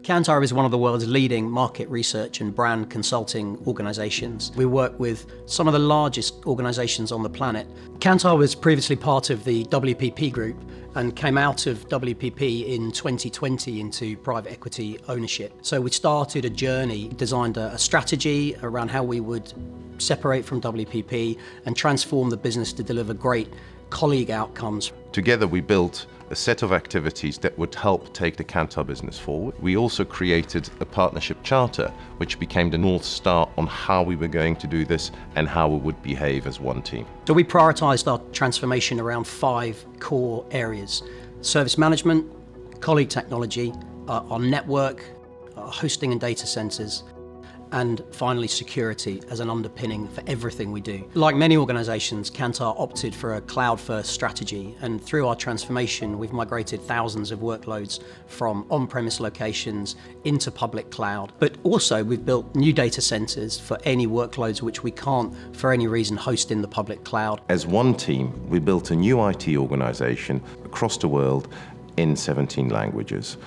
Kantar is one of the world's leading market research and brand consulting organisations. We work with some of the largest organisations on the planet. Kantar was previously part of the WPP group and came out of WPP in 2020 into private equity ownership. So we started a journey, designed a strategy around how we would separate from WPP and transform the business to deliver great colleague outcomes. Together we built a set of activities that would help take the Kantar business forward. We also created a partnership charter, which became the North Star on how we were going to do this and how we would behave as one team. So we prioritised our transformation around 5 core areas: service management, colleague technology, our network, our hosting and data centres, and finally security as an underpinning for everything we do. Like many organisations, Kantar opted for a cloud-first strategy, and through our transformation we've migrated thousands of workloads from on-premise locations into public cloud. But also we've built new data centres for any workloads which we can't for any reason host in the public cloud. As one team, we built a new IT organisation across the world in 17 languages.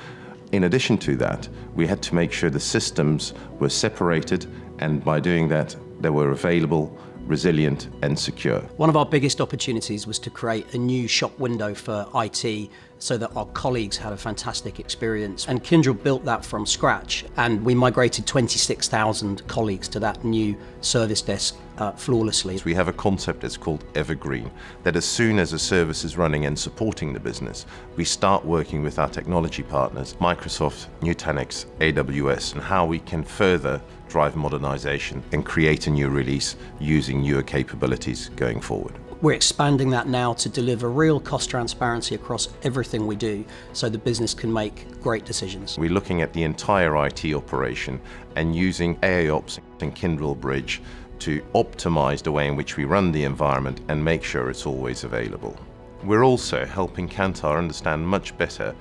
In addition to that, we had to make sure the systems were separated, and by doing that, they were available, resilient and secure. One of our biggest opportunities was to create a new shop window for IT so that our colleagues had a fantastic experience. And Kyndryl built that from scratch, and we migrated 26,000 colleagues to that new service desk flawlessly. We have a concept that's called Evergreen, that as soon as a service is running and supporting the business, we start working with our technology partners, Microsoft, Nutanix, AWS, and how we can further drive modernization and create a new release using newer capabilities going forward. We're expanding that now to deliver real cost transparency across everything we do so the business can make great decisions. We're looking at the entire IT operation and using AIOps and Kyndryl Bridge to optimize the way in which we run the environment and make sure it's always available. We're also helping Kantar understand much better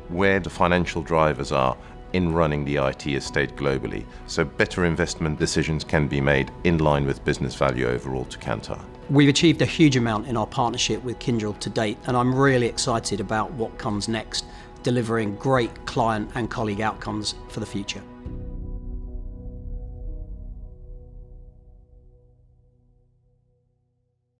where the financial drivers are in running the IT estate globally, so better investment decisions can be made in line with business value overall to Kantar. We've achieved a huge amount in our partnership with Kyndryl to date, and I'm really excited about what comes next, delivering great client and colleague outcomes for the future.